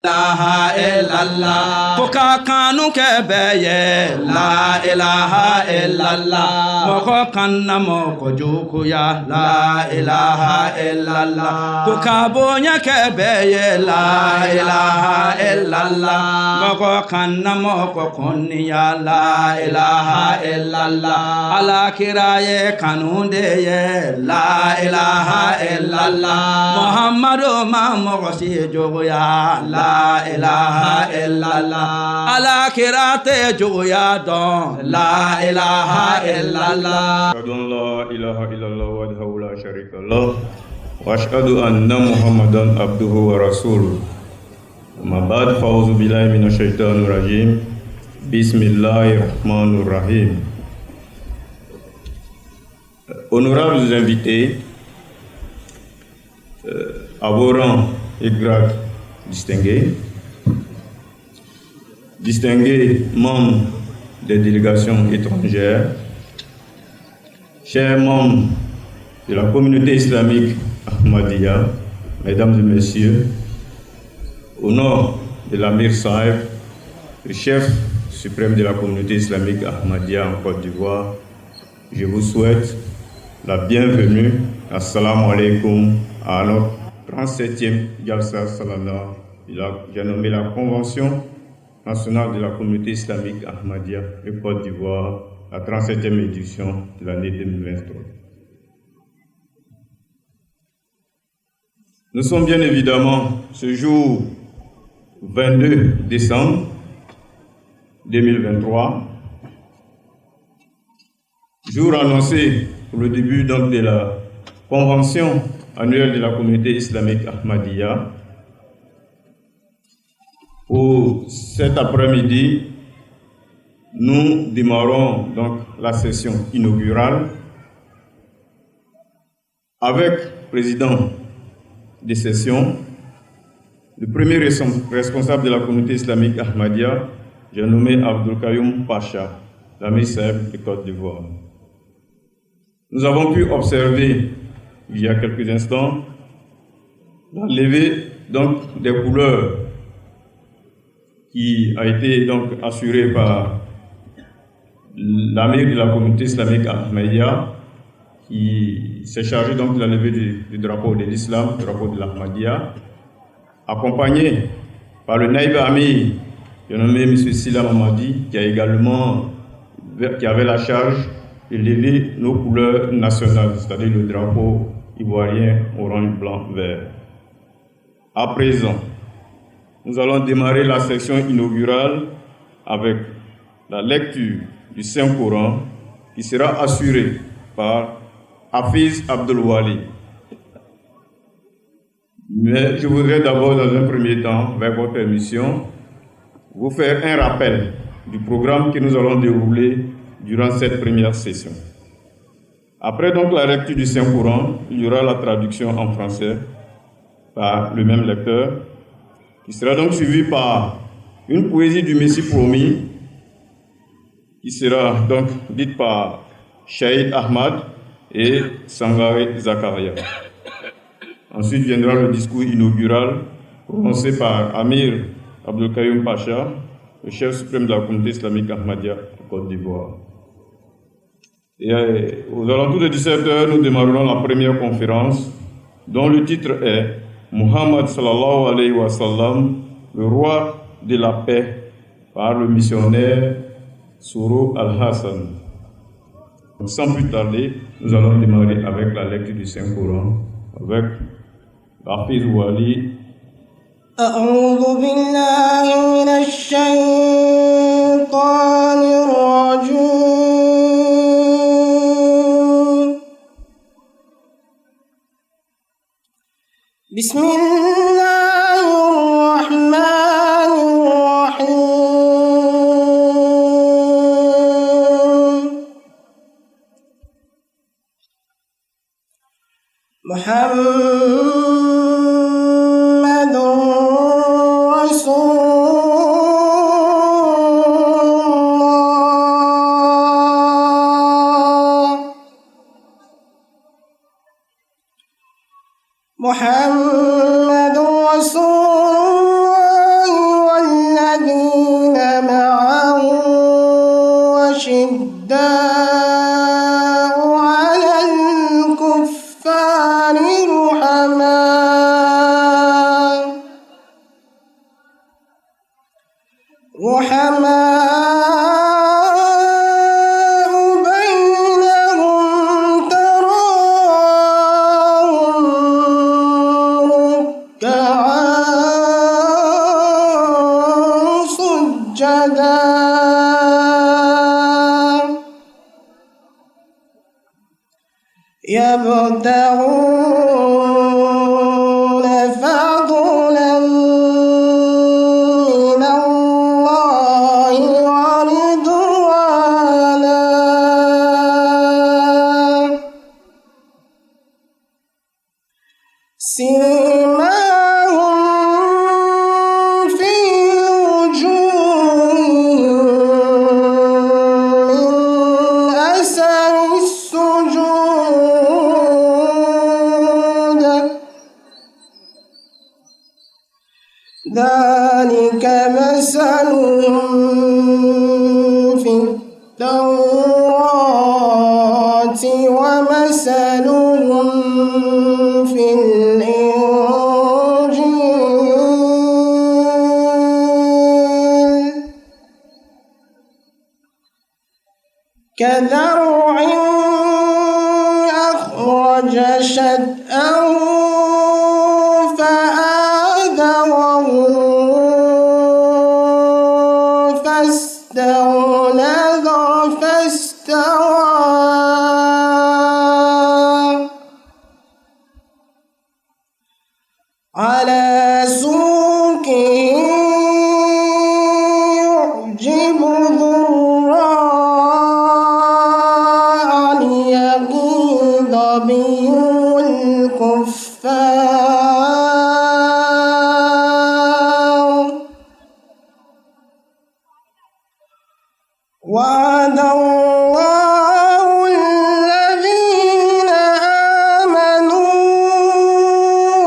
ilaha illallah Koka kanu kebeye la ilaha illallah Moko kanna moko jukuya la ilaha illallah Koka bonya kebeye la ilaha illallah Moko kanna moko konniya la ilaha illallah Ala kiraye kanundeye la ilaha illallah Muhammadu ma moko si jukuya la ilaha illallah ala kirate joya don la ilaha illallah ashhadu an la ilaha illallah wahdahu la sharika lah wa ashhadu anna muhammadan abduhu wa rasuluh amma ba'd fa'udhu billahi minash shaitanir rajim bismillahir rahmanir rahim. Honorables invités, à vos rangs et grades distingués, distingués membres des délégations étrangères, chers membres de la communauté islamique Ahmadiyya, mesdames et messieurs, au nom de l'Amir Sahib, le chef suprême de la communauté islamique Ahmadiyya en Côte d'Ivoire, je vous souhaite la bienvenue. Assalamu alaikum à notre 37e Jalsa Salana. J'ai nommé la Convention nationale de la communauté islamique Ahmadiyya de Côte d'Ivoire, la 37e édition de l'année 2023. Nous sommes bien évidemment ce jour 22 décembre 2023, jour annoncé pour le début donc de la convention annuelle de la communauté islamique Ahmadiyya. Pour cet après-midi, nous démarrons donc la session inaugurale avec le président des sessions, le premier responsable de la communauté islamique Ahmadiyya, j'ai nommé Abdul Kayoum Pacha, l'Amir Sahib de Côte d'Ivoire. Nous avons pu observer il y a quelques instants la levée donc des couleurs qui a été donc assurée par l'amir de la communauté islamique Ahmadiyya, qui s'est chargé donc de la levée du drapeau de l'islam, du drapeau de l'Ahmadiyya, accompagné par le naïb amir, nommé M. Silla Mamadi, qui avait la charge de lever nos couleurs nationales, c'est-à-dire le drapeau ivoirien, orange, blanc, vert. À présent, nous allons démarrer la section inaugurale avec la lecture du Saint-Coran qui sera assurée par Hafiz Abdul Wali. Mais je voudrais d'abord, dans un premier temps, avec votre permission, vous faire un rappel du programme que nous allons dérouler durant cette première session. Après donc la lecture du Saint-Coran, il y aura la traduction en français par le même lecteur, qui sera donc suivi par une poésie du Messie promis, qui sera donc dite par Shahid Ahmad et Sangare Zakaria. Ensuite viendra le discours inaugural prononcé par Amir Abdul Kayoum Pacha, le chef suprême de la communauté islamique Ahmadiyya de Côte d'Ivoire. Et aux alentours de 17h, nous démarrerons la première conférence dont le titre est Muhammad sallallahu alayhi wa sallam, le roi de la paix, par le missionnaire Souro Al-Hassan. Sans plus tarder, nous allons démarrer avec la lecture du Saint-Coran, avec Hafiz Wali. أعوذ بالله من الشيطان الرجيم بسم الله الرحمن الرحيم محمد رسول رحماء بينهم تراهم ركعا سجدا يبتغون فضلا من الله ورضوانا سيماهم في وجوههم من أثر السجود ذلك مثلهم في التوراة ومثلهم في الإنجيل كزرع أخرج شطأه فآزره فاستغلظ فاستوى على سوقه يعجب الضراع ليغيظ بهم الكفار وعد الله الذين آمنوا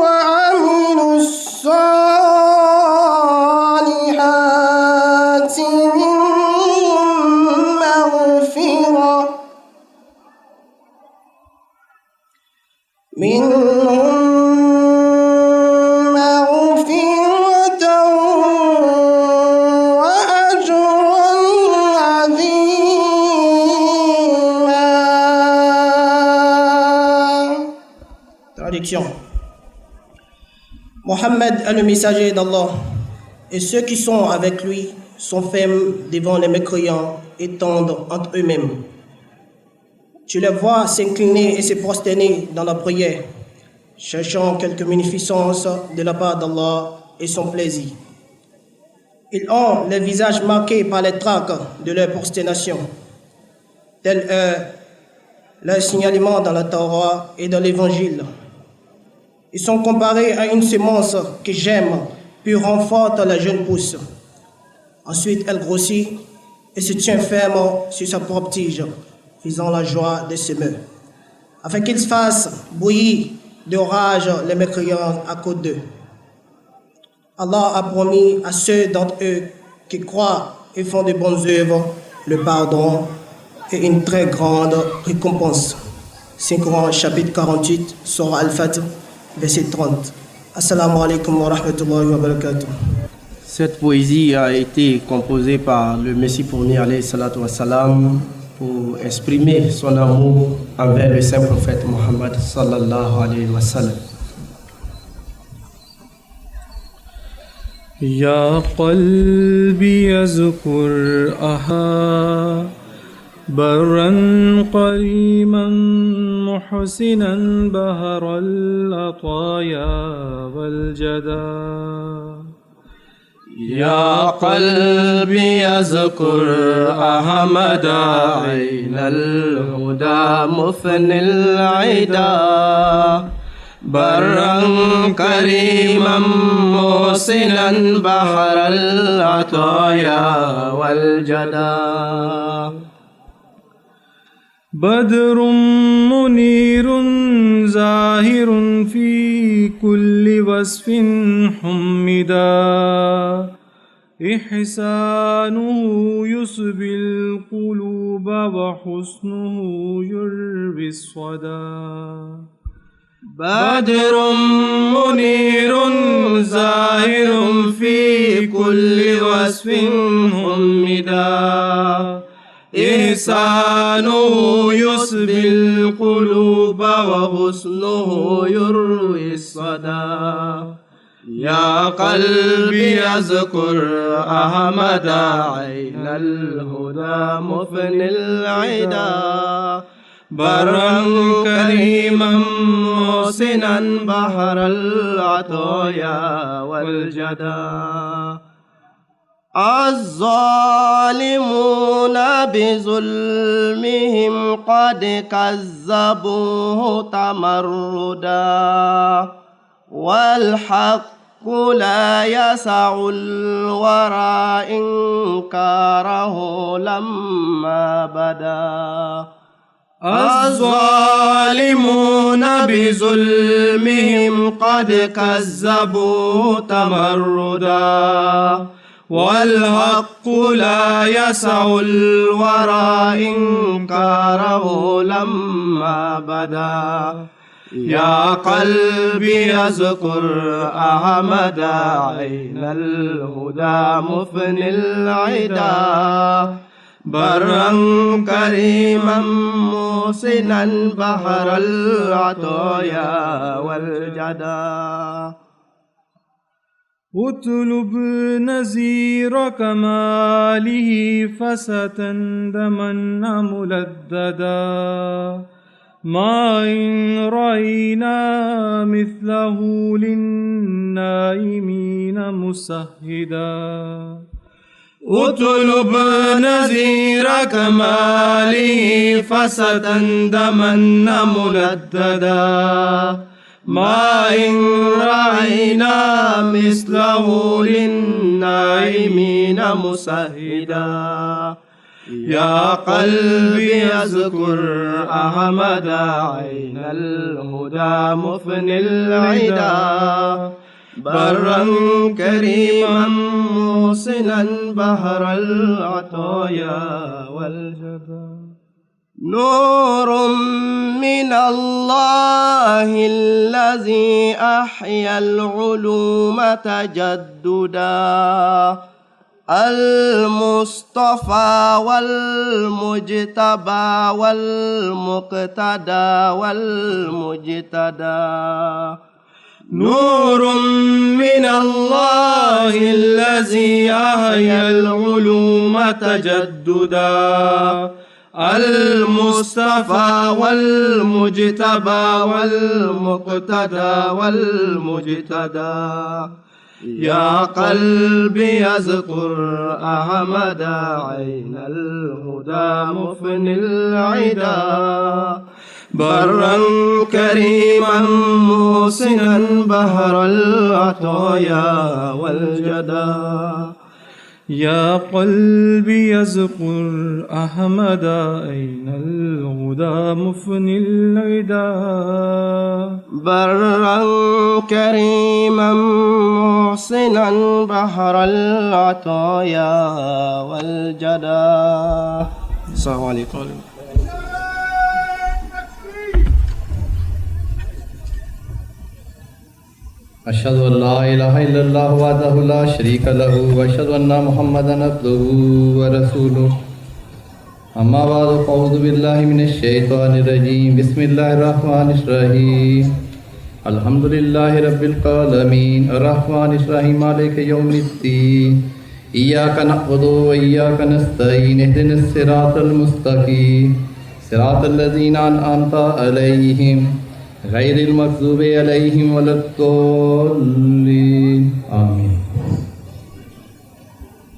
وعملوا الصالحات منهم مغفرة وأجرا عظيما. Traduction. Mohammed est le messager d'Allah et ceux qui sont avec lui sont fermes devant les mécréants et tendres entre eux-mêmes. Tu les vois s'incliner et se prosterner dans la prière, cherchant quelque bénéficence de la part d'Allah et son plaisir. Ils ont les visages marqués par les traces de leur prosternation, tel est leur signalement dans la Torah et dans l'Évangile. Ils sont comparés à une semence qui germe puis renforce la jeune pousse. Ensuite, elle grossit et se tient ferme sur sa propre tige, faisant la joie des semeurs, afin qu'ils fassent bouillir de rage les mécréants à cause d'eux. Allah a promis à ceux d'entre eux qui croient et font de bonnes œuvres le pardon et une très grande récompense. Saint-Coran, chapitre 48, Surah Al-Fatiha, verset 30. Assalamu alaikum wa rahmatullahi wa barakatuh. Cette poésie a été composée par le Messie fourni alayhi salatu wa salam pour exprimer son amour envers le saint prophète Mohammed sallallahu alayhi wa sallam. Ya qalbi yazkur aha barran qariman muhsinan baharal ataya wal jada. يا قلبي يذكر أحمد عين الهدى مثني العدا برا كريما موصلا بحر العطايا والجدا بدر منير زاهر في كل وصف حمدا إحسانه يسبي القلوب وحسنه يروي الصدى بدر منير زاهر في بكل وصف حمدا إحسانه يسبي القلوب وحسنه يروي الصدى يا قلبي اذكر أحمد عين الهدى مفني العدا برا كريما محسنا بحر العطايا والجدى الظالمون بظلمهم قد كذبوه تمردا والحق لا يسع الورى إنكاره لما بدا الظالمون بظلمهم قد كذبوا تمردا والحق لا يسع الورى إنكاره لما بدا يا قلبي اذكر أحمد عين الهدى مفني العدا برا كريما محسنا بحر العطايا والجدا اطلب نذير كماله فستندمن ملددا ما إن رأينا مثله للنائمين مسهدا اطلب نذير كماله فستندمن ملددا ما إن رأينا مثله للنائمين مسهدا يا قلبي اذكر أحمد عين الهدى مفني العدا برا كريما محسنا بحر العطايا والجدا نور من الله الذي أحيا العلوم تجددا المصطفى والمجتبى والمقتدى والمجتدى نور من الله الذي أحيا العلوم تجددا المصطفى والمجتبى والمقتدى والمجتدى يا قلبي اذكر أحمد عين الهدى مفني العدا برا كريما محسنا بحر العطايا والجدا يا قلبي اذكر أحمد أين الهدى مفني العدا برا كريما محسنا بحر العطايا والجدا. السلام عليكم. أشهد أن لا إله إلا الله وحده لا شريك له وأشهد أن محمدا عبده ورسوله أما بعد فأعوذ بالله من الشيطان الرجيم بسم الله الرحمن الرحيم الحمد لله رب العالمين الرحمن الرحيم مالك يوم الدين إياك نعبد وإياك نستعين اهدنا الصراط المستقيم صراط الذين أنعمت عليهم غير المغضوب عليهم ولا الضالين. Amen.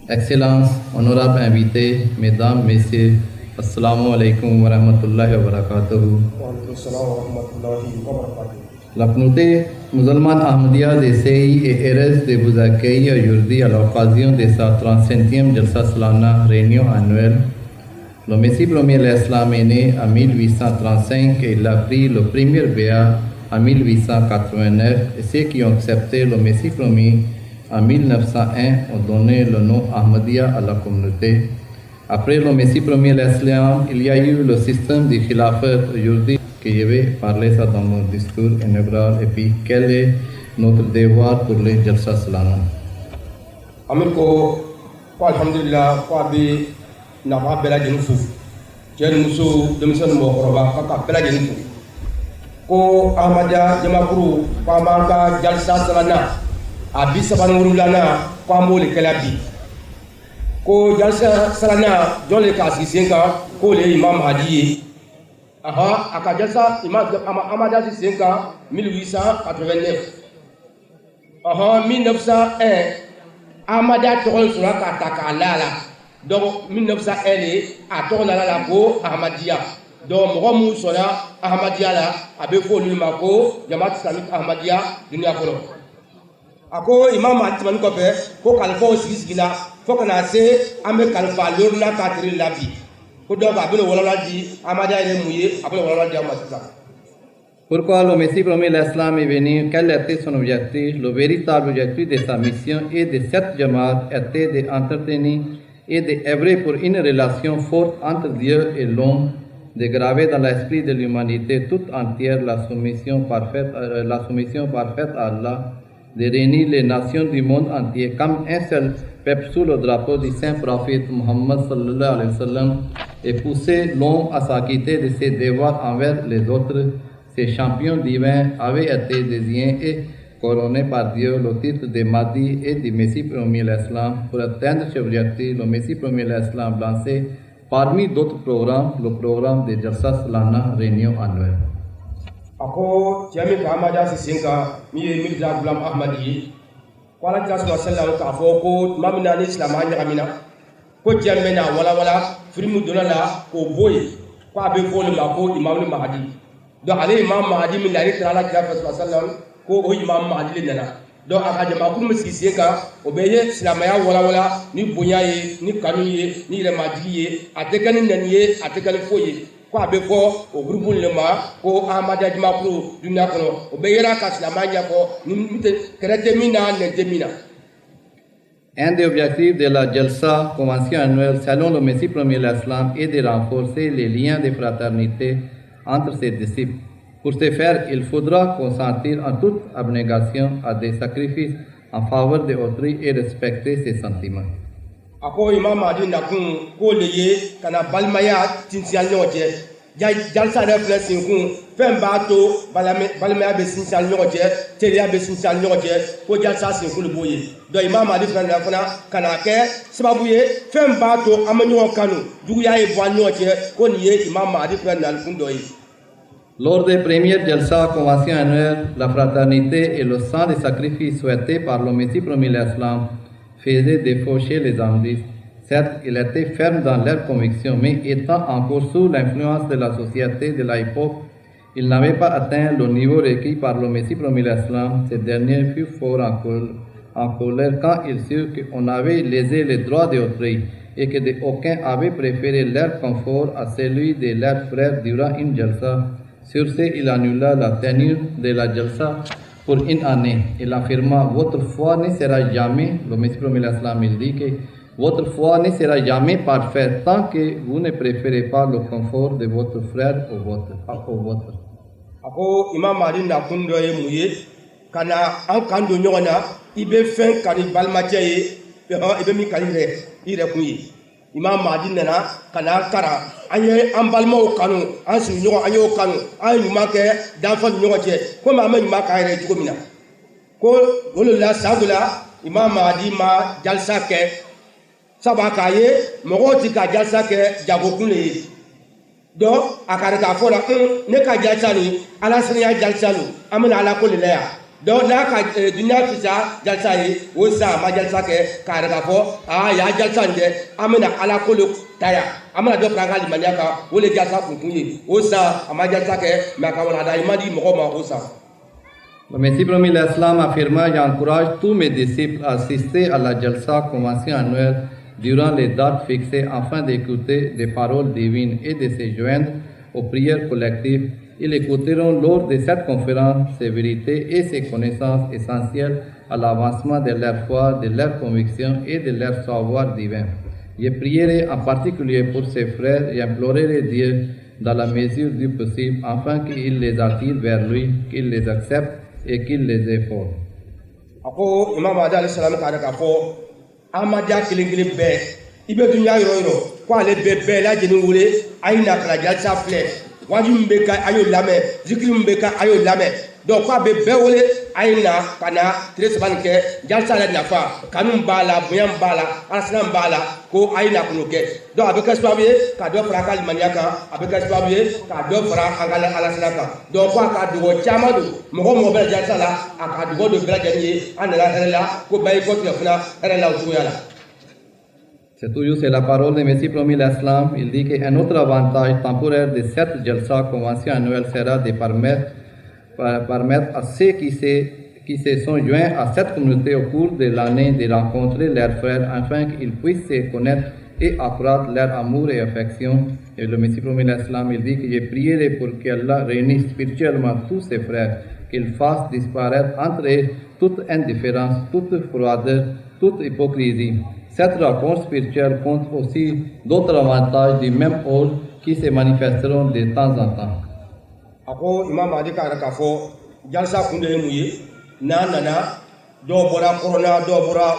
Excellences, honorables invités, mesdames, messieurs, assalamu alaikum wa rahmatullahi wa barakatuh. La communauté musulmane Ahmadiyya d'Essaï et heureuse de vous accueillir aujourd'hui à l'occasion de sa 35e Jalsa Salana réunion annuelle. Le Messie premier l'Islam est né en 1835 et il a pris le premier béat en 1889 et ceux qui ont accepté le Messie premier en 1901 ont donné le nom Ahmadiyya à la communauté. Après le Messie premier l'Islam, il y a eu le système du Khilafat aujourd'hui que je vais parler ça dans mon discours inaugural et puis quel est notre devoir pour les Jalsa Salana. amin ko alhamdulillah ko abi na ba bela jenu fu jenu muso demisen mo koroba ka bela jenu fu ko ahmada jamakuru ko manka jalsa salana abi saban wurulana ko amole kalabi ko jalsa salana jole ka sisenka ko le imam hadi aha aka jalsa imam amada sisenka 1889 aha 1901 Amada tourne sur la Katakala. Donc 1901, à tourner la go Ahmadiyya. Donc Mohamed Sola Ahmadiyya la, avec Folu Mako, Jamaat Islamique Ahmadiyya, Dunia Kolo. Ako Imam Atiman Kope, ko Kalfa aussi Gila, faut qu'on a assez, Ame Kalfa, l'Urna Katri la vie. Pour donc après le Walla dit, Ahmadiyya est mouillé, après le Walla dit Ahmadiyya. Pourquoi le Messie premier l'Islam est venu? Quel était son objectif? Le véritable objectif de sa mission et de cette Jamaat était d'entretenir et d'œuvrer pour une relation forte entre Dieu et l'homme, de graver dans l'esprit de l'humanité toute entière la soumission parfaite à Allah, de réunir les nations du monde entier comme un seul peuple sous le drapeau du saint prophète Muhammad sallallahu alayhi wa sallam et pousser l'homme à s'acquitter de ses devoirs envers les autres. Ces champions divins avaient été désignés et couronnés par Dieu le titre de Mahdi et du Messie premier l'Islam. Pour atteindre ce objectif, le Messie premier l'Islam lancé parmi d'autres programmes le programme de Jalsa Salana réunion annuelle. Ako Jami Ahmada Sisenka, Mirza Ghulam Ahmadi, Kuala Jalsa Salana Kafo, ko Mamina Islam Ramina, ko Jamena Wala, Frimu Donala, ko Boy, ko Abe Fole Mako, Imam Mahdi. Donc allez Imam Mahdi min dari tala kira sallam ko o Imam Mahdi le nana donc aka jama kun miski ka o beye silamaya wala ni bonya ye ni kanu ye ni remadi ye atekani naniye atekani foye ko abe fo o groupe le ma ko Ahmada jama ko dunya kono o beye ra ka silamaya ko ni mite krete mina ne mina. Un des objectifs de la Jalsa, convention annuelle selon le Messie premier l'Islam, est de renforcer les liens de fraternité entre ses disciples. Pour ce faire, il faudra consentir en toute abnégation à des sacrifices en faveur de autrui et respecter ses sentiments. Ako Imam Mahdi nakun ko leye kana balmaya tinsial nyoje jalsa de blessing kun femba to balmaya be sinsial nyoje teria be sinsial nyoje ko jalsa sin kul boye do Imam Mahdi fana kana ke sababu ye femba to amanyo kanu dugu ya e bo nyoje ko niye Imam Mahdi fana kun do yi. Lors des premières Jalsa convention annuelle, la fraternité et le sang de sacrifice souhaité par le Messie premier l'Islam faisaient défaut chez les Ahmadistes. Certes, ils étaient fermes dans leurs convictions, mais étant encore sous l'influence de la société de l'époque, ils n'avaient pas atteint le niveau requis par le Messie premier l'Islam. Ces derniers furent fort en colère quand ils surent qu'on avait lésé les droits d'autrui et que d'aucuns avaient préféré leur confort à celui de leurs frères durant une Jalsa. Sur ce, il annula la tenue de la Jalsa pour une année. Il affirma, votre foi ne sera jamais, le Messie premier l'Islam, il dit que votre foi ne sera jamais parfaite tant que vous ne préférez pas le confort de votre frère au vôtre. Ako Imam Mahdi na kundo ye muye kana an kando nyona ibe fen kani balmaje ye ibe mi kali re ire kuyi Imam Mahdi nana kana kara anye an balmaw kanu an su nyogo anyo kanu an nyuma ke danfa nyogo je ko ma nyuma ka ire jugo mina ko wolo la sagula Imam Mahdi ma jalsa ke sabaka ye mogoti ka jalsa ke jago kunle do akare ka fora ne ka jalsa ni ala sanya jalsa lu amana ala ko le ya do na ka dunya fisa jalsa yi wo sa ma jalsa ke kare ka fo ya jalsa nde amana ala ko lu taya amana do franga limania ka wo le jalsa kunkunye wo sa ma jalsa ke ma ka wala da imadi mo ma wo sa. Le Messie premier l'Islam affirma, j'encourage tous mes disciples à assister à la Jalsa convention annuelle durant les dates fixées afin d'écouter des paroles divines et de se joindre aux prières collectives. Ils écouteront lors de cette conférence ces vérités et ces connaissances essentielles à l'avancement de leur foi, de leur conviction et de leur savoir divin. Je prierai en particulier pour ces frères et implorerai Dieu dans la mesure du possible afin qu'il les attire vers lui, qu'il les accepte et qu'il les efforce. Ako Imam Mahdi alayhi salam ka fo Ahmadiyya kelen bɛɛ i bɛ dunuya yɔrɔ yɔrɔ ko ale bɛɛ lajɛlen wele a ye na ka na jalisa filɛ wajibi min bɛ ka a y'o lamɛn zikiri min bɛ ka a y'o lamɛn donc ko a bɛ bɛɛ wele a ye na ka na tile 3 nin kɛ jalisa yɛrɛ nafa kanu b'a la bonya b'a la alasana b'a la ko a ye na k'o kɛ donc a bɛ kɛ sababu ye ka dɔ fara a ka limaniya kan a bɛ kɛ sababu ye ka dɔ fara an ka alasana kan donc ko a ka dogo caman don mɔgɔ bɛ jalisa la a ka dogo don bɛɛ lajɛlen ye an nana hɛrɛ la ko bɛɛ y'i kɔtigɛ fana hɛrɛ la o cogoya la. C'est toujours c'est la parole de Messie promis l'Islam. Il dit qu'un autre avantage temporaire de cette Jalsa convention annuelle sera de permettre à ceux qui se sont joints à cette communauté au cours de l'année de rencontrer leurs frères afin qu'ils puissent se connaître et accroître leur amour et affection. Et le Messie promis l'Islam, il dit que j'ai prié pour qu'Allah réunisse spirituellement tous ses frères, qu'il fasse disparaître entre eux toute indifférence, toute froideur, toute hypocrisie. Cette rencontre spirituelle compte aussi d'autres avantages du même ordre qui se manifesteront de temps en temps. Ako Imam Mahdi k'a k'a fɔ jalisa kun de ye mun ye n'a nana dɔw bɔra corona dɔw bɔra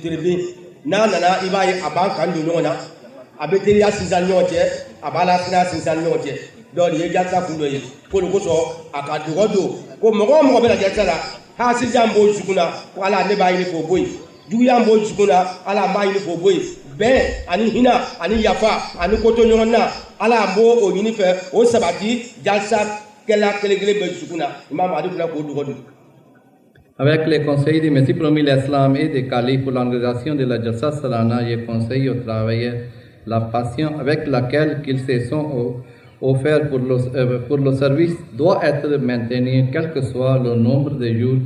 telebi n'a nana i b'a ye a b'an kan don ɲɔgɔn na a bɛ teriya sinsin ɲɔgɔn cɛ a b'a la sinaya sinsin ɲɔgɔn cɛ donc nin ye jalisa kun dɔ ye ko nin kosɔn a ka dɔgɔ don ko mɔgɔ o mɔgɔ bɛ na jalisa la hasidiya b'o dusukun na ko Ala ne b'a ɲini k'o bɔ yen juguya b'o dusukun na Ala n b'a ɲini k'o bɔ yen bɛn ani hinɛ ani yafa ani ko to ɲɔgɔn na Ala b'o o ɲini fɛ o sabati jalisa kɛla kelen bɛ dusukun na Imam Mahdi fana k'o dɔgɔ don. Avec les conseils du Messie promis l'Islam et des califes pour l'organisation de la Jalsa Salana, je conseille aux travailleurs la passion avec laquelle ils se sont offerts pour le service doit être maintenue quel que soit le nombre de jours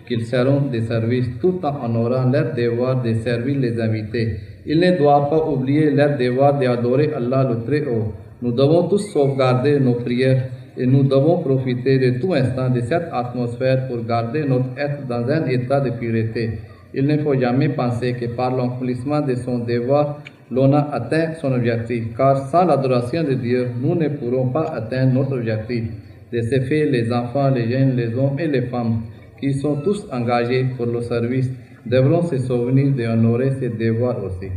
qu'ils seront de service tout en honorant leur devoir de servir les invités. Ils ne doivent pas oublier leur devoir d'adorer Allah le Très-Haut. Nous devons tous sauvegarder nos prières et nous devons profiter de tout instant de cette atmosphère pour garder notre être dans un état de pureté. Il ne faut jamais penser que par l'accomplissement de son devoir, l'on a atteint son objectif, car sans l'adoration de Dieu, nous ne pourrons pas atteindre notre objectif. De ce fait, les enfants, les jeunes, les hommes et les femmes, qui sont tous engagés pour le service, devront se souvenir d'honorer ces devoirs aussi.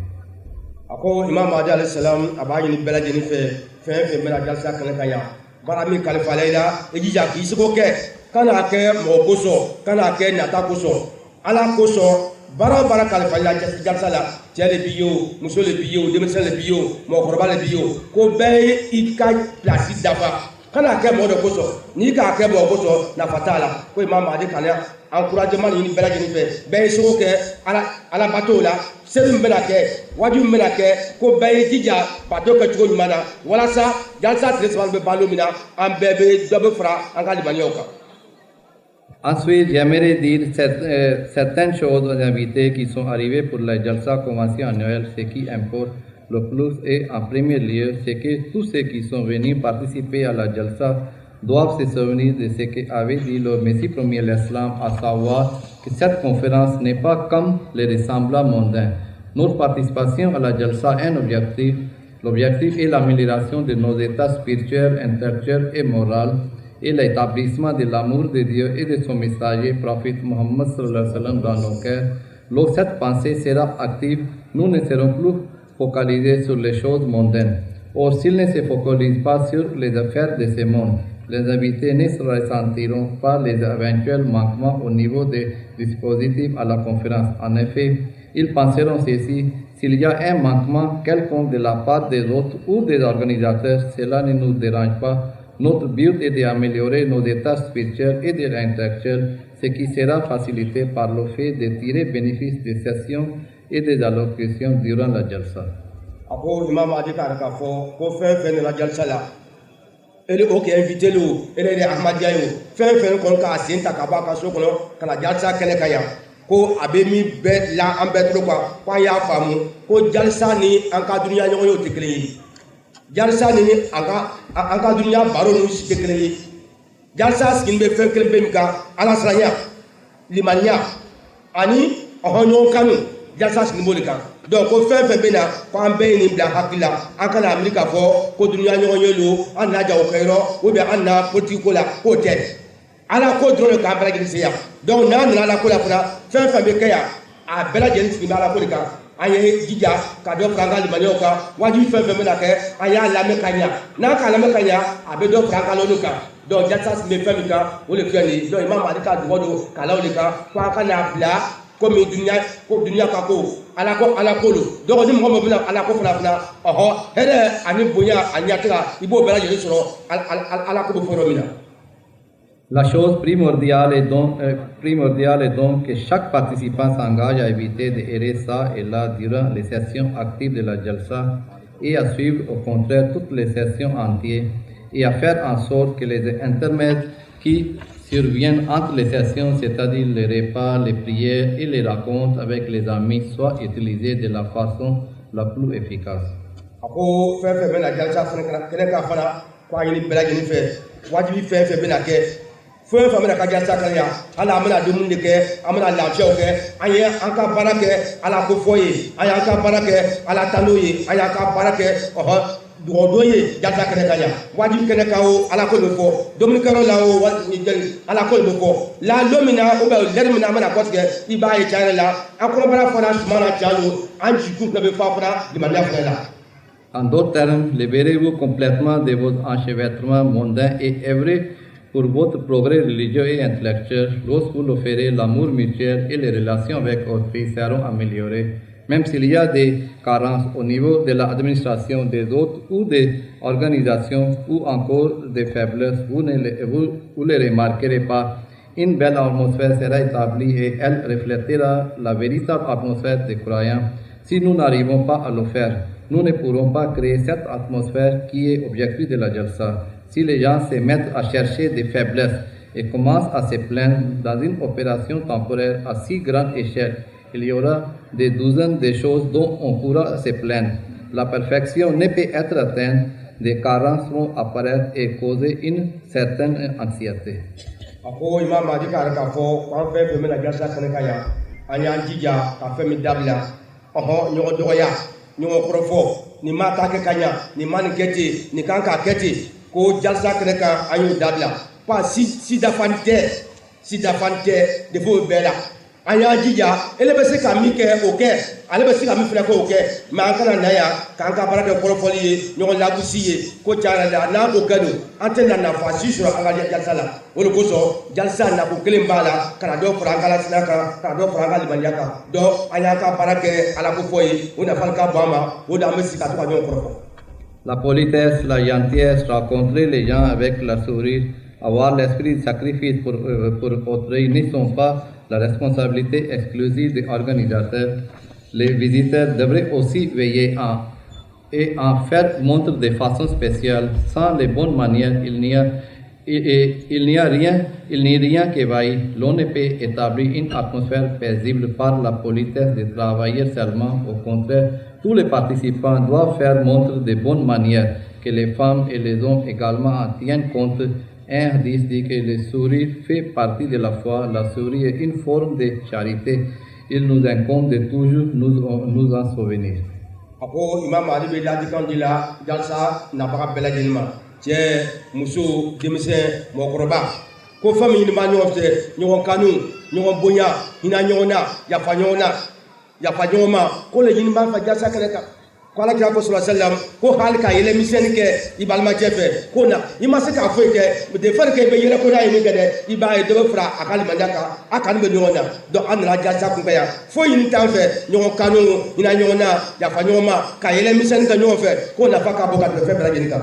Ako Imam Mahdi alayhi salam a b'a ɲini bɛɛ lajɛlen fɛ fɛn fɛn bɛna jalisa kɛnɛ kan yan baara min kalifala i la i jija k'i seko kɛ kana kɛ mɔgɔ kosɔn kana kɛ nata kosɔn Ala kosɔn baara o baara kalifa i la jalisa la cɛ de b'i ye o muso de b'i ye o denmisɛn de b'i ye o mɔgɔkɔrɔba de b'i ye o ko bɛɛ ye i ka pilasi dafa kana kɛ mɔgɔ de kosɔn n'i k'a kɛ mɔgɔ kosɔn nafa t'a la ko Imam Mahdi kana encouragement ɲini bɛɛ lajɛlen fɛ bɛɛ ye seko kɛ ala bato la seli min bɛna kɛ wajibi min bɛna kɛ ko bɛɛ ye jija bato kɛ cogo ɲuman na walasa jalisa tile 3 bɛ ban don min na an bɛɛ bɛ dɔ bɛ fara an ka limaniyaw kan. Ensuite, j'aimerais dire certaines choses aux invités qui sont arrivés pour la Jalsa convention annuelle. Ce qui importe le plus est en premier lieu, c'est que tous ceux qui sont venus participer à la Jalsa doivent se souvenir de ce qu'avait dit le Messie premier l'Islam, à savoir que cette conférence n'est pas comme les ressemblants mondains. Notre participation à la Jalsa a un objectif. L'objectif est l'amélioration de nos états spirituels, intellectuels et moraux et l'établissement de l'amour de Dieu et de son messager, prophète Mohammed sallallahu alayhi wa sallam, dans nos cœurs. Lorsque cette pensée sera active, nous ne serons plus focalisés sur les choses mondaines. Or, s'ils ne se focalisent pas sur les affaires de ce monde, les invités ne se ressentiront pas les éventuels manquements au niveau des dispositifs à la conférence. En effet, ils penseront ceci: s'il y a un manquement quelconque de la part des autres ou des organisateurs, cela ne nous dérange pas. Notre but est d'améliorer nos états spirituels et intellectuels, ce qui sera facilité par le fait de tirer bénéfice des sessions et des allocutions durant la Jalsa. Ako Imam Mahdi k'a k'a fɔ ko fɛn fɛn nana jalisa la ele o kɛ invité le o ele de Ahmadiyya ye o fɛn fɛn kɔni k'a sen ta ka bɔ a ka so kɔnɔ ka na jalisa kɛnɛ kan yan ko a bɛ min bɛɛ la an bɛɛ tulo kan ko an y'a faamu ko jalisa ni an ka dunuya ɲɔgɔn ye o tɛ kelen ye jalisa ni an ka dunuya baro ninnu si tɛ kelen ye jalisa sigilen bɛ fɛn kelen bɛ min kan alasiranya limaniya ani ɔhɔn kanu jalisa sigilen b'o de kan. Donc ko fɛn fɛn bɛ na ko an bɛɛ ye nin bila hakili la an kana miiri k'a fɔ ko dunuya ɲɔgɔn ye lo an na jagokɛyɔrɔ ou bien an na politique ko la k'o tɛ ala ko dɔrɔn de k'an bɛɛ lajɛlen se yan donc n'an nana ala ko la fana fɛn fɛn bɛ kɛ yan a bɛɛ lajɛlen sigi bɛ ala ko de kan an ye jija ka dɔ fara an ka limaniyaw kan wajibi fɛn fɛn bɛna kɛ an y'a lamɛn ka ɲa n'a k'a lamɛn ka ɲa a bɛ dɔ fara an ka lɔnniw kan donc jalisa sigilen fɛn min kan o de filɛ nin ye donc imam ali ka dugɔ don k'a la o de kan ko an ka n'a bila komi duniya ka ko ala ko lo donc ni mɔgɔ min bɛna ala ko fana ɔhɔ hɛrɛ ani bonya a ɲatigɛ i b'o bɛɛ lajɛlen sɔrɔ ala ko bɛ fɔ yɔrɔ min na. La chose primordiale est donc que chaque participant s'engage à éviter d'errer ça et là durant les sessions actives de la Jalsa et à suivre au contraire toutes les sessions entières et à faire en sorte que les intermèdes qui surviennent entre les sessions, c'est-à-dire les repas, les prières et les racontes avec les amis, soient utilisés de la façon la plus efficace. fɛn fɛn bɛna ka jalisa kan yan hali an bɛna dumuni de kɛ an bɛna lafiyaw kɛ an ye an ka baara kɛ ala ko fɔ ye an y'an ka baara kɛ ala tando ye an y'an ka baara kɛ dugawudon ye jalisa kɛnɛ kan yan wajibi kɛnɛ kan o ala ko bɛ fɔ dumunikɛyɔrɔ la o ala ko bɛ fɔ la don min na lɛri min na an bɛna kɔtigɛ i b'a ye tiɲɛ yɛrɛ la an kɔnɔbara fana suma na tiɲɛ don an jikun fana bɛ fa fana limaniya fana la. En d'autres termes, libérez-vous complètement de vos enchevêtrements mondains et œuvrez pour votre progrès religieux et intellectuel. Lorsque vous le ferez, l'amour mutuel et les relations avec autrui seront améliorées. Même s'il y a des carences au niveau de l'administration des autres ou des organisations ou encore des faiblesses, vous ne les remarquerez pas. Une belle atmosphère sera établie et elle reflètera la véritable atmosphère des croyants. Si nous n'arrivons pas à le faire, nous ne pourrons pas créer cette atmosphère qui est objectif de la Jalsa. Si les gens se mettent à chercher des faiblesses et commencent à se plaindre dans une opération temporaire à si grande échelle, il y aura des douzaines de choses dont on pourra se plaindre. La perfection ne peut être atteinte, des carences vont apparaître et causer une certaine anxiété. Ko jalsa kene kan an y'o dabila pa sidafan tɛ defo bɛɛ la an y'an jija ele bɛ se ka min kɛ o kɛ ale bɛ se ka min fana kɛ o kɛ mɛ an kana na yan k'an ka baara kɛ kɔrɔfɔli ye ɲɔgɔn lagosi ye ko cayara la n'an o kɛ don an tɛ na nafa si sɔrɔ an ka jalisa la o de kosɔn jalisa nako kelen b'a la kana dɔ fara an ka lasina kan kana dɔ fara an ka limaniya kan dɔn an y'an ka baara kɛ ala ko fɔ ye o nafa ka bon an ma o de an bɛ sigi ka to ka ɲɔgɔn kɔrɔfɔ. La politesse, la gentillesse, rencontrer les gens avec la sourire, avoir l'esprit de sacrifice pour autrui ne sont pas la responsabilité exclusive des organisateurs. Les visiteurs devraient aussi veiller et en faire montre de façon spéciale. Sans les bonnes manières, il n'y a rien qui vaille. L'on ne peut établir une atmosphère paisible par la politesse de travailler seulement. Au contraire, tous les participants doivent faire montre de bonnes manières, que les femmes et les hommes également en tiennent compte. Un hadith dit que le sourire fait partie de la foi. La sourire est une forme de charité. Il nous incombe de toujours nous en souvenir. Ako imam Ali bɛ ladilikan di la jalsa nabaga bɛɛ lajɛlen ma cɛ muso denmisɛn mɔgɔkɔrɔba ko fɛn min ɲinima ɲɔgɔn fɛ ɲɔgɔn kanu ɲɔgɔn bonya hinɛ ɲɔgɔn na yafa ɲɔgɔn ma ko le ɲinima fɛ jalsa kɛnɛ kan ko ala kira ko sɔrɔ sɛlɛm ko hali ka yɛlɛ misɛnni kɛ i balimacɛ fɛ ko na i ma se k'a foyi kɛ de fɛn kɛ i bɛ yɛlɛ ko n'a ye min kɛ dɛ i b'a ye dɔ bɛ fara a ka limaniya kan a kanu bɛ ɲɔgɔn na donc an nana jalsa kun fɛ yan foyi ɲini t'an fɛ ɲɔgɔn kanu hinɛ ɲɔgɔn na yafa ɲɔgɔn ma ka yɛlɛ misɛnni kɛ ɲɔgɔn fɛ ko nafa ka bon ka tɛmɛ fɛn bɛɛ lajɛlen kan.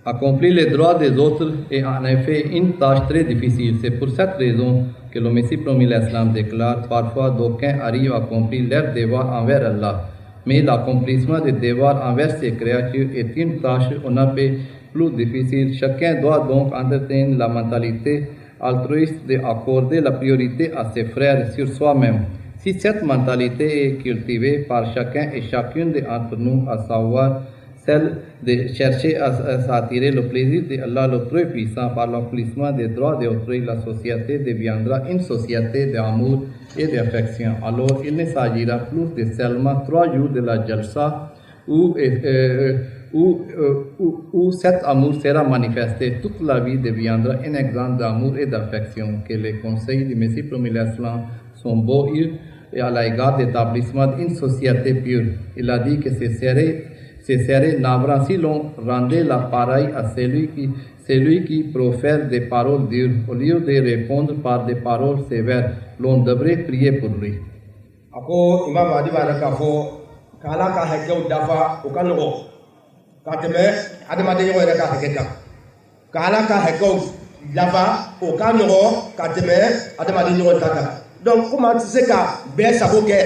Accomplir les droits des autres est en effet une tâche très difficile. C'est pour cette raison que le Messie promis l'Islam déclare parfois d'aucuns arrivent à accomplir leurs devoirs envers Allah. Mais l'accomplissement des devoirs envers ses créatures est une tâche on a fait plus difficile. Chacun doit donc entretenir la mentalité altruiste d'accorder la priorité à ses frères sur soi-même. Si cette mentalité est cultivée par chacun et chacune d'entre nous, à savoir celle de chercher à s'attirer le plaisir d'Allah le Très-Puissant par l'accomplissement des droits d'autrui, la société deviendra une société d'amour et d'affection. Alors il ne s'agira plus de seulement 3 jours de la Jalsa où cet amour sera manifesté. Toute la vie deviendra un exemple d'amour et d'affection. Que les conseils du Messie promis l'Islam sont beaux. et à l'égard d'établissement d'une société pure. Il a dit que ce serait navrant si l'on rendait la pareille à celui qui profère des paroles dures. Au lieu de répondre par des paroles sévères, l'on devrait prier pour lui. Ako Imam Mahdi b'a k'a fɔ k'Ala ka hakɛw dafa o ka nɔgɔ ka tɛmɛ adamaden ɲɔgɔn yɛrɛ ka hakɛ kan k'Ala ka hakɛw dafa o ka nɔgɔ ka tɛmɛ adamaden ɲɔgɔn ta kan donc komi an tɛ se ka bɛɛ sago kɛ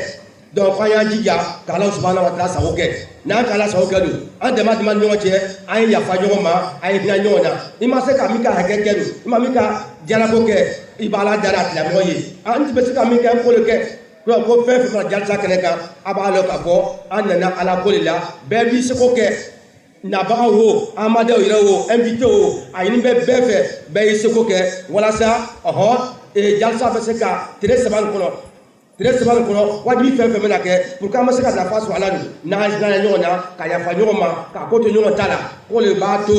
donc an y'an jija k'Ala subahana wa taala sago kɛ n'an k'Ala sago kɛ don an dama dama ni ɲɔgɔn cɛ an ye yafa ɲɔgɔn ma an ye hinɛ ɲɔgɔn na i ma se ka min ka hakɛ kɛ don i ma min ka jalako kɛ i b'a la dara a tigilamɔgɔ ye an tɛ se ka min kɛ an k'o de kɛ. Donc, ko fɛn fɛn fana jalisa kɛnɛ kan a b'a lɔn k'a fɔ an nana ala ko de la bɛɛ b'i seko kɛ nabagaw o amadiyaw yɛrɛ o invité o a ɲini bɛ bɛɛ fɛ bɛɛ y'i seko kɛ walasa jalisa bɛ se ka tile saba nin kɔnɔ wajibi fɛn fɛn bɛna kɛ pour que an bɛ se ka nafa sɔrɔ a la don n'an hinɛ ɲɔgɔn na ka yafa ɲɔgɔn ma ka ko to ɲɔgɔn ta la k'o de b'a to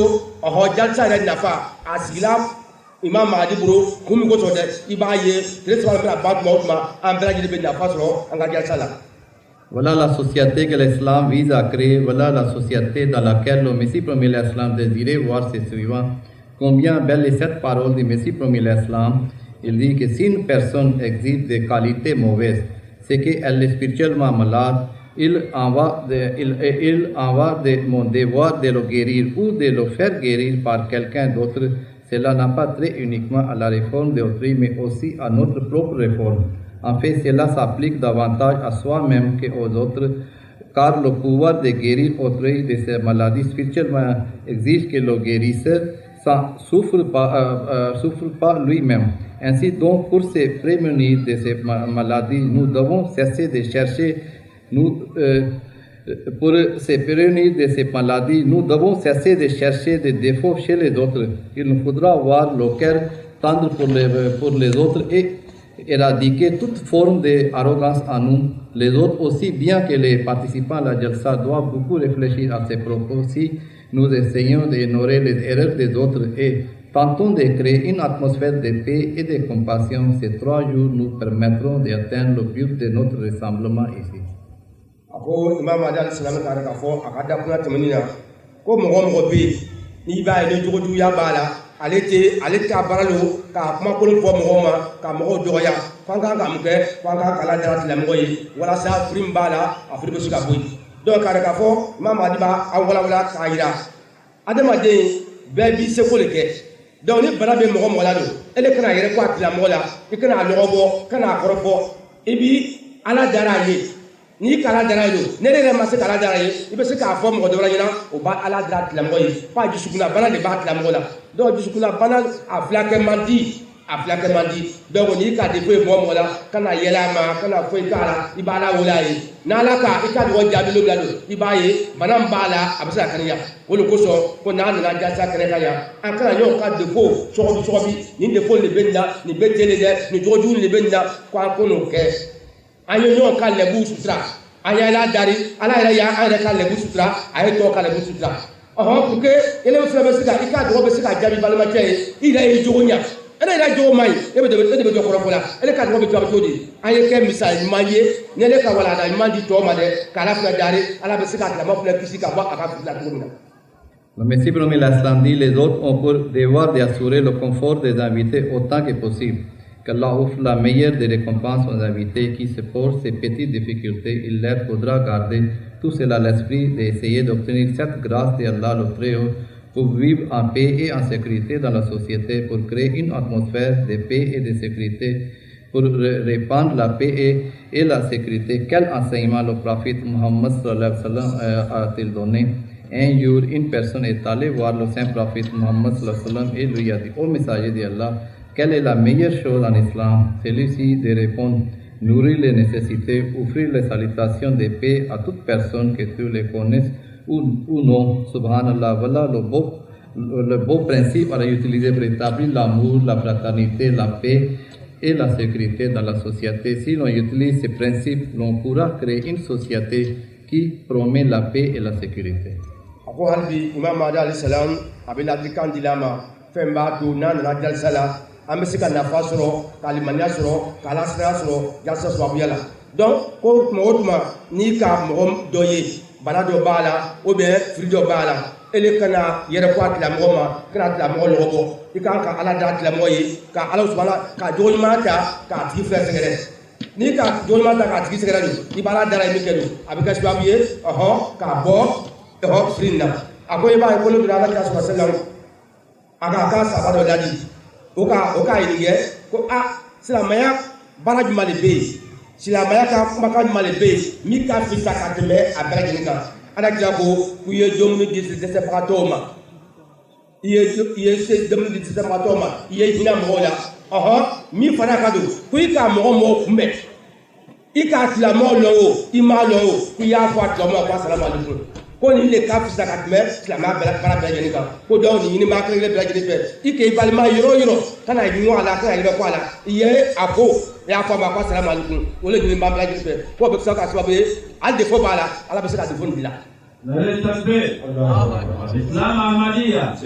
jalisa yɛrɛ nafa a sigila Imam Mahdi bro kun min kosɔn dɛ i b'a ye tile saba bɛna ban tuma o tuma an bɛɛ lajɛlen bɛ nafa sɔrɔ an ka jalisa la. Voilà la société que l'islam vise à créer, voilà la société dans laquelle le Messie premier l'islam désirait voir ses suivants. Combien belle est cette parole du Messie premier l'islam. Il dit que si une personne exhibe des qualités mauvaises, c'est qu'elle est spirituellement malade, il en va de mon devoir de le guérir ou de le faire guérir par quelqu'un d'autre. Cela n'a pas trait uniquement à la réforme d'autrui, mais aussi à notre propre réforme. En fait, cela s'applique davantage à soi-même qu'aux autres, car le pouvoir de guérir autrui de ces maladies spirituellement exige que le guérisseur souffre pas lui-même. Ainsi donc, pour se prémunir de ces maladies, nous devons cesser de chercher pour se prévenir de ces maladies, nous devons cesser de chercher des défauts chez les autres. Il nous faudra avoir le cœur tendre pour les autres et éradiquer toute forme d'arrogance en nous. Les autres aussi, bien que les participants à la Jalsa doivent beaucoup réfléchir à ces propos. Si nous essayons d'ignorer les erreurs des autres et tentons de créer une atmosphère de paix et de compassion, ces 3 jours nous permettront d'atteindre le but de notre rassemblement ici. Ako Imam Mahdi alayhi salam k'a k'a fɔ a ka dakuna tɛmɛnin na ko mɔgɔ mɔgɔ bɛ yen n'i b'a ye ni jogojuguya b'a la ale tɛ a baara lo k'a kumakolon fɔ mɔgɔw ma ka mɔgɔw dɔgɔya f'an kan ka mun kɛ f'an kan ka ala dara tigilamɔgɔ ye walasa fili min b'a la a fili bɛ se ka bɔ yen donc k'a fɔ Imam Mahdi b'a walawala k'a yira adamaden bɛɛ b'i seko de kɛ donc ni bana bɛ mɔgɔ la don e de kana yɛrɛ ko a tigilamɔgɔ la i kana a nɔgɔ bɔ kana a kɔrɔ fɔ i bi ala dara a ye. Ni kala dara ye ne yɛrɛ ma se kala dara ye i bɛ se k'a fɔ mɔgɔ dɔ wɛrɛ ɲɛna o b'a ala dara tigilamɔgɔ ye f'a dusukunna bana de b'a tigilamɔgɔ la donc dusukunna bana a filakɛ man di donc n'i ka defo ye mɔgɔ la kana yɛlɛ a ma kana foyi k'a la i b'a la wele a ye n'ala ka i ka dɔgɔ jaabi bila don i b'a ye bana min b'a la a bɛ se ka kɛnɛya o de kosɔn ko n'a nana jalisa kɛnɛ kan yan an kana ɲɔgɔn ka defo sɔgɔbi nin defo nin de bɛ nin na nin bɛ ten de dɛ nin jogojugu nin de bɛ nin na ko an ko n'o kɛ. An ye ɲɔgɔn ka lɛbu sutura an ye ala dari ala yɛrɛ y'an yɛrɛ ka lɛbu sutura a ye tɔw ka lɛbu sutura pour que élève fɛnɛ bɛ se ka i ka dɔgɔ bɛ se ka jaabi balimakɛ ye i yɛrɛ ye jogo ɲa e yɛrɛ jogo man ɲi e de bɛ jɔ kɔrɔfɔ la e ka dɔgɔ bɛ jɔ cogo di an ye kɛ misali ɲuman ye ne ne ka walanda ɲuman di tɔw ma dɛ k'ala fɛnɛ dari ala bɛ se ka tilama fɛnɛ kisi ka bɔ a ka fili la cogo min na. Le Messie premier l'islam dit les autres ont pour devoir d'assurer le confort des invités autant que possible. Qu'Allah offre la meilleure des récompenses aux invités qui se portent ces petites difficultés. Il leur faudra garder tout cela à l'esprit d'essayer d'obtenir cette grâce d'Allah le Très-Haut pour vivre en paix et en sécurité dans la société, pour créer une atmosphère de paix et de sécurité, pour répandre la paix et la sécurité. Quel enseignement le prophète Muhammad sallallahu alayhi wa sallam a-t-il donné? Un jour, une personne est allée voir le saint prophète Muhammad sallallahu alayhi wa sallam et lui a dit: ô messager d'Allah, quelle est la meilleure chose en islam? Celui-ci de répondre: nourrir les nécessités, offrir les salutations de paix à toute personne que tu les connaisses ou non. Subhanallah, voilà le beau principe à utiliser pour établir l'amour, la fraternité, la paix et la sécurité dans la société. Si l'on utilise ces principes, l'on pourra créer une société qui promet la paix et la sécurité. Imam Mahdi alayhi salam a bɛ ladilikan di la ma fɛn b'a to n'a nana jalisa la an bɛ se ka nafa sɔrɔ ka limaniya sɔrɔ ka alasiraya sɔrɔ jalisa sababuya la donc ko tuma o tuma n'i ka mɔgɔ dɔ ye bana dɔ b'a la ou bien fili dɔ b'a la ele kana yɛrɛ ko a tigilamɔgɔ ma kana tigilamɔgɔ lɔgɔbɔ i kan ka ala da tigilamɔgɔ ye ka ala subahana ka jogo ɲuman ta k'a tigi fɛn sɛgɛrɛ n'i ka jogo ɲuman ta k'a tigi sɛgɛrɛ don i b'a la dara ye min kɛ don a bɛ kɛ sababu ye k'a bɔ fili na a ko i b'a ye ko ne donna ala kira sɔrɔ sɛlɛm a ka saba dɔ daji o k'a ɲininka ko silamɛya baara jumɛn de bɛ yen silamɛya ka kumakan jumɛn de bɛ yen min ka fisa ka tɛmɛ a bɛɛ lajɛlen kan ala kira ko k'u ye dumuni di dɛsɛbagatɔw ma i ye dumuni di dɛsɛbagatɔw ma i ye hinɛ mɔgɔw la min fana ka don ko i ka mɔgɔ kunbɛn i k'a tigilamɔgɔ lɔn o i m'a lɔn o ko i y'a fɔ a tigilamɔgɔ ko asalamu aleykum ko nin de ka fisa ka tɛmɛ silamɛya baara bɛɛ lajɛlen kan ko donc nin ɲinima kelen bɛɛ lajɛlen fɛ i k'i balima yɔrɔ o yɔrɔ kana ɲɔgɔn a la kana yɛrɛ ko a la i ye a fɔ i y'a fɔ a ma ko asalamu aleykum o de ɲinima bɛɛ lajɛlen fɛ ko bɛ se ka sababu ye hali defo b'a la ala bɛ se ka defo nin bila. Nare takbir, Islam Ahmadiyya,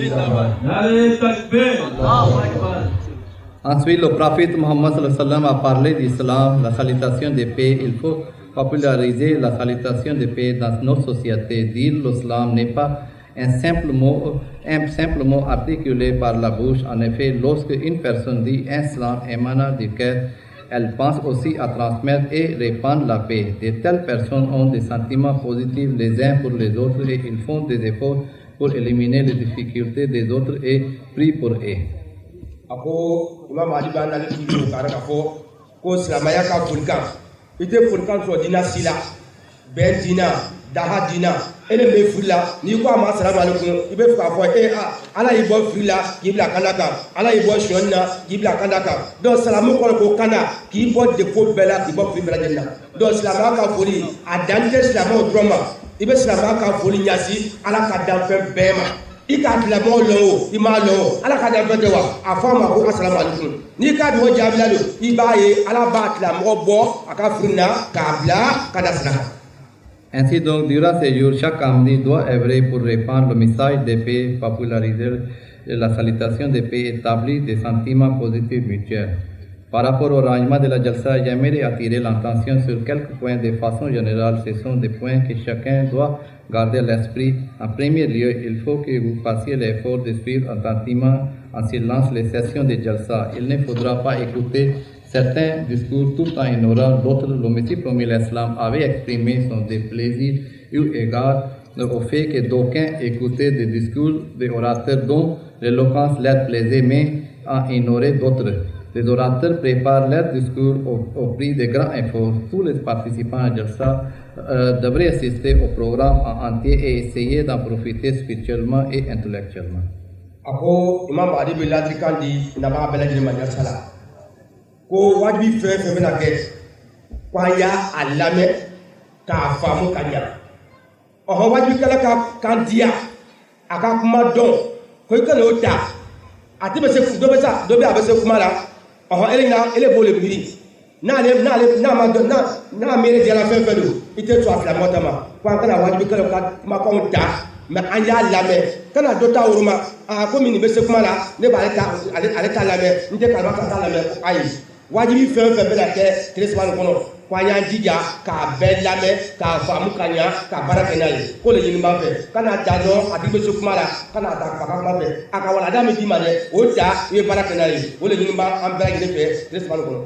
Nare takbir. Ensuite, le prophète Mohammed sallallahu alayhi wa sallam a parlé d'islam, la salutation de paix. Il faut populariser la salutation de paix dans notre société. Dire l'islam n'est pas un simple mot articulé par la bouche. En effet, lorsque une personne dit un salam émanant du cœur, elle pense aussi à transmettre et répandre la paix. De telles personnes ont des sentiments positifs les uns pour les autres et ils font des efforts pour éliminer les difficultés des autres et prient pour eux. Ako imam Ali b'a nali k'i k'a k'a fɔ ko silamɛya ka folikan i tɛ folikan sɔrɔ diinɛ si la bɛn diinɛ daha diinɛ e de bɛ fili la n'i ko a ma salamu aleykum i bɛ fɛ k'a fɔ ala y'i bɔ fili la k'i bila kanda kan ala y'i bɔ sɔnyani na k'i bila kanda kan donc salamu kɔrɔ ko kanda k'i bɔ defo bɛɛ la k'i bɔ fili bɛɛ lajɛlen na donc silamɛya ka foli a dan tɛ silamɛw dɔrɔn ma i bɛ silamɛya ka foli ɲɛsin ala ka danfɛn bɛɛ ma. I ka tigilamɔgɔ lɔn o i m'a lɔn o ala ka danfɛn tɛ wa a fɔ a ma ko asalamu aleykum n'i ka dugawu jaabila don i b'a ye ala b'a tigilamɔgɔ bɔ a ka furu na k'a bila ka da sira kan. Ainsi donc, durant ces jours, chaque Ahmadi doit œuvrer pour répandre le message de paix, populariser la salutation de paix, établir des sentiments positifs mutuels. Par rapport au rangement de la Jalsa, j'aimerais attirer l'attention sur quelques points de façon générale. Ce sont des points que chacun doit garder à l'esprit. En premier lieu, il faut que vous fassiez l'effort de suivre attentivement en silence les sessions de Jalsa. Il ne faudra pas écouter certains discours tout en ignorant d'autres. Le Messie promis l'Islam avait exprimé son déplaisir eu égard au fait que d'aucuns écoutaient des discours des orateurs dont l'éloquence leur plaisait, mais en ignoraient d'autres. Les orateurs préparent leur discours au prix de grands efforts. Tous les participants à Jalsa devraient assister au programme en entier et essayer d'en profiter spirituellement et intellectuellement. Ako Imam Ali bɛ ladilikan di nabaga bɛɛ lajɛlen ma Jalsa la ko wajibi fɛn fɛn bɛna kɛ ko an y'a lamɛn k'a faamu ka ɲa wajibikɛla ka kan diya a ka kuma dɔn ko i ka n'o ta a ti bɛ se dɔ bɛ a bɛ se kuma la ele b'o le miiri n'a ma dɔn n'a miiri diyara fɛn fɛn don i tɛ to a tigilamɔgɔ ta ma ko an kana wajibikɛlaw ka kumakanw ta mɛ an y'a lamɛn kana dɔ ta woroma komi nin bɛ se kuma la ne b'ale ta lamɛn n tɛ kalima ka ta lamɛn ko ayi wajibi fɛn fɛn bɛna kɛ tile saba nin kɔnɔ ko an y'an jija k'a bɛɛ lamɛn k'a faamu ka ɲa ka baara kɛ n'a ye ko le ɲini b'an fɛ kana ta dɔn a tigi bɛ se kuma la kana ta a ka kuma fɛ a ka walanda min d'i ma dɛ o ta i ye baara kɛ n'a ye o le ɲini b'an bɛɛ lajɛlen fɛ tile saba nin kɔnɔ.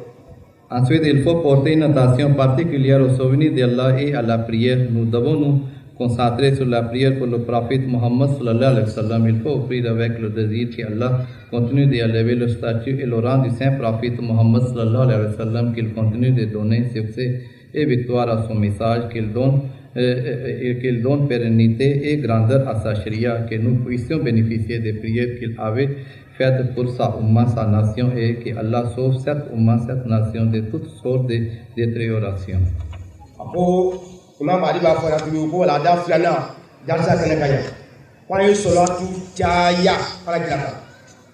Ensuite, il faut porter une attention particulière au souvenir d'Allah et à la prière. Nous devons nous concentrer sur la prière pour le prophète Mohammed sallallahu alayhi wa sallam. Il faut offrir avec le désir qu'Allah continue d'élever le statut et le rang du saint prophète Mohammed sallallahu alayhi wa sallam, qu'il continue de donner succès et victoire à son message, qu'il donne pérennité et grandeur à sa charia, que nous puissions bénéficier des prières qu'il avait faites pour sa umma, sa nation, et que Allah sauve cette umma, cette nation de toutes sortes de détériorations. Imam Ali b'a fɔ tuguni ko wala da filanan Jalsa kɛnɛ ka ɲa ko an ye sɔlatu caya alakira kan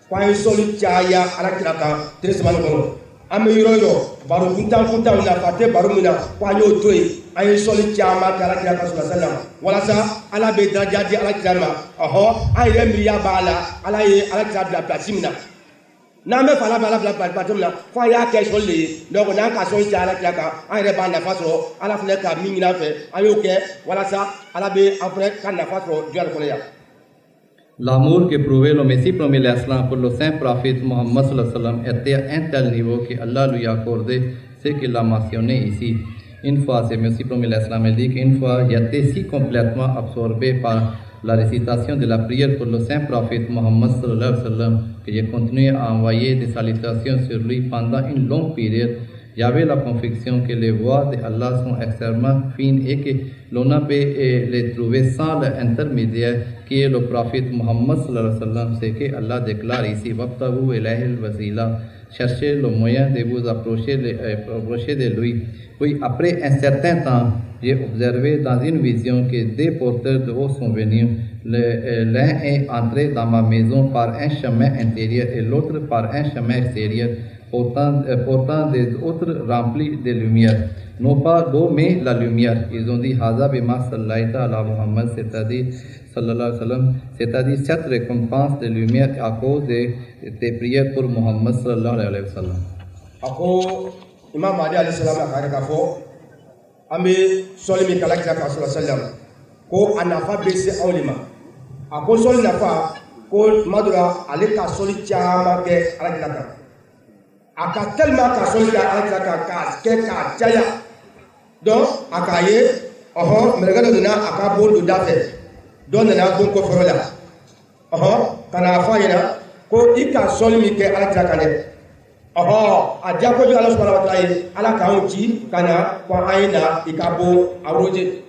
ko an ye sɔli caya alakira kan tile saba nin kɔnɔ an bɛ yɔrɔ yɔrɔ baro kuntan nafa tɛ baro min na ko an y'o to yen an ye sɔli caman kɛ alakira kan sallallahu alaihi wasallam walasa ala bɛ daraja di alakira ma an yɛrɛ miiriya b'a la ala ye alakira bila pilasi min na n'an bɛ fala bila bato min na fo an y'a kɛ sɔli de ye donc n'an ka sɔli cɛ ala kira kan an yɛrɛ b'a nafa sɔrɔ ala fɛnɛ ka min ɲini an fɛ an y'o kɛ walasa ala bɛ an fɛnɛ ka nafa sɔrɔ diɲɛ kɔnɔ yan. L'amour qu'éprouvait le Messie premier l'Islam pour le saint prophète Mohammed sallallahu alayhi wa sallam était à un tel niveau que Allah lui a accordé ce qu'il a mentionné ici. Une fois, c'est Messie premier l'Islam, il dit qu'une fois, il était si complètement absorbé par la récitation de la prière pour le saint prophète Mohammed sallallahu alayhi wa sallam que j'ai continué à envoyer des salutations sur lui pendant une longue période. J'avais la conviction que les voix d'Allah sont extrêmement fines et que l'on ne peut les trouver sans l'intermédiaire qui est le prophète Mohammed sallallahu alayhi wa sallam. C'est que Allah déclare ici Wabtahu ilayhil wasila. Cherchez le moyen de vous approcher de lui. Puis après un certain temps, j'ai observé dans une vision que deux porteurs de haut sont venus. L'un est entré dans ma maison par un chemin intérieur et l'autre par un chemin extérieur, portant des autres remplis de lumière. Non pas d'eau, mais la lumière. Ils ont dit Haza bima sallaita ala Muhammad, c'est-à-dire sallallahu alayhi wa sallam, c'est-à-dire cette récompense de lumière à cause de tes prières pour Muhammad sallallahu alayhi wa sallam. Ako Imam Mahdi alayhi salam a kare ka fɔ an bɛ sɔli min kala kira kan sallallahu alayhi wa sallam ko a nafa bɛ se anw de ma. A ko sɔli nafa ko tuma dɔ la ale ka sɔli caman kɛ alakira kan. A ka tellement ka sɔli kɛ alakira kan k'a kɛ k'a caya donc a k'a ye mɛlɛkɛ dɔ nana a ka bon don da fɛ dɔ nana bon kɔfɛyɔrɔ la ka na fɔ a ɲɛna ko i ka sɔli min kɛ alakira kan dɛ a diya kojugu ala subhanahu wa ta'ala ye ala k'anw ci ka na ko an ye na i ka bon arrosé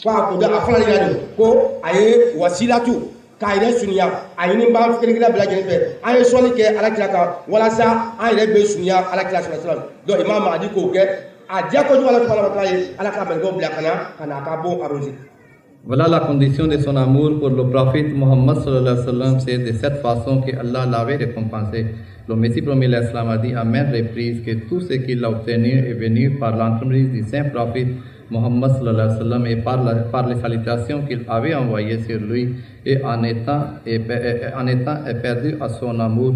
ko a ko a fana yira de ko a ye wasilatu k'a yɛrɛ surunya a ɲini b'an kelen-kelen bɛɛ lajɛlen fɛ an ye sɔli kɛ alakira kan walasa an yɛrɛ bɛ surunya alakira sallallahu alaihi wasallam donc Imam Mahdi k'o kɛ a diya kojugu ala subhanahu wa ta'ala ye ala ka mɛlɛkɛw bila ka na a ka bon arrosé. Voilà la condition de son amour pour le prophète Mohammed sallallahu alayhi wa sallam. C'est de cette façon que Allah l'avait récompensé. Le Messie premier l'Islam a dit à maintes reprises que tout ce qu'il a obtenu est venu par l'entremise du saint prophète Mohammed sallallahu alayhi wa sallam et par les salutations qu'il avait envoyées sur lui et en étant perdu à son amour.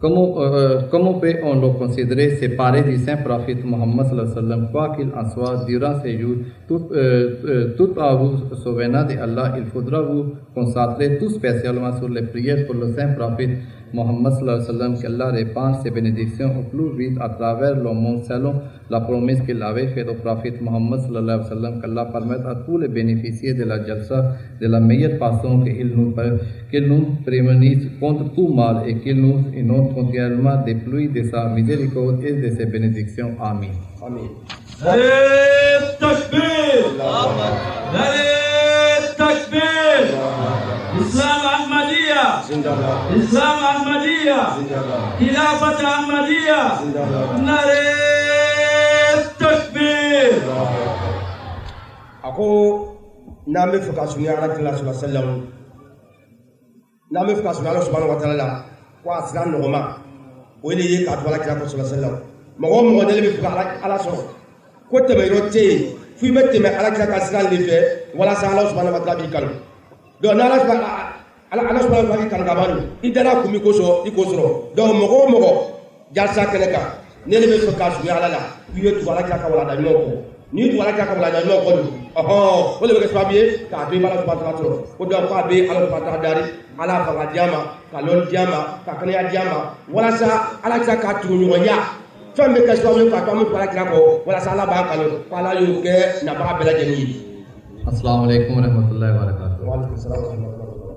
Comment peut-on le considérer séparé du saint prophète Mohammed sallallahu alayhi wa sallam? Quoi qu'il en soit, durant ces jours, tout en vous souvenant d'Allah, il faudra vous concentrer tout spécialement sur les prières pour le saint prophète Mohammed sallallahu alayhi wa sallam, qu'Allah répande ses bénédictions au plus vite à travers le monde selon la promesse qu'il avait faite au prophète Mohammed sallallahu alayhi wa sallam, qu'Allah permette à tous les bénéficiaires de la jalsa de la meilleure façon, qu'il nous prémunisse contre tout mal et qu'il nous inonde continuellement des pluies de sa miséricorde et de ses bénédictions. Amen. Amen. Islam Ahmadiyya, Islam Ahmadiyya, Khilafat Ahmadiyya, Nare Takbir. Ako n'an bɛ fɛ ka surunya alakira sallallahu alaihi wa sallam, n'an bɛ fɛ ka surunya ala subhanahu wa ta'ala la ko a sira nɔgɔma o de ye k'a to alakira sallallahu alaihi wa sallam. Mɔgɔ o mɔgɔ deli bɛ fɛ ka ala sɔrɔ ko tɛmɛyɔrɔ tɛ yen f'i bɛ tɛmɛ alakira ka sira de fɛ walasa ala subhanahu wa ta'ala b'i kanu. Donc n'ala subhanahu wa ta'ala kanu ka ban i dara kun min kosɔn i k'o sɔrɔ. Donc mɔgɔ o mɔgɔ jalisa kɛnɛ kan ne de bɛ fɛ ka surunya ala la i bɛ tugu alakira ka walanda ɲuman kɔ. N'i tugula alakira ka walanda ɲuman kɔ dun o de bɛ kɛ sababu ye k'a to i bɛ ala subhanahu wa ta'ala sɔrɔ. Ko donc k'a bɛ ala subhanahu wa ta'ala dari ala fanga di a ma ka lɔnni di a ma ka kɛnɛya di a ma walasa alakira ka tugu ɲɔgɔnya fɛn bɛ kɛ sababu ye k'a to an bɛ tugu alakira kɔ walasa ala b'an kanu ko ala y'o kɛ nabaga bɛɛ lajɛlen ye. Assalamu alaikum wa rahmatullahi wa barakatuh. Wa alaikum salam wa rahmatullahi wa barakatuh.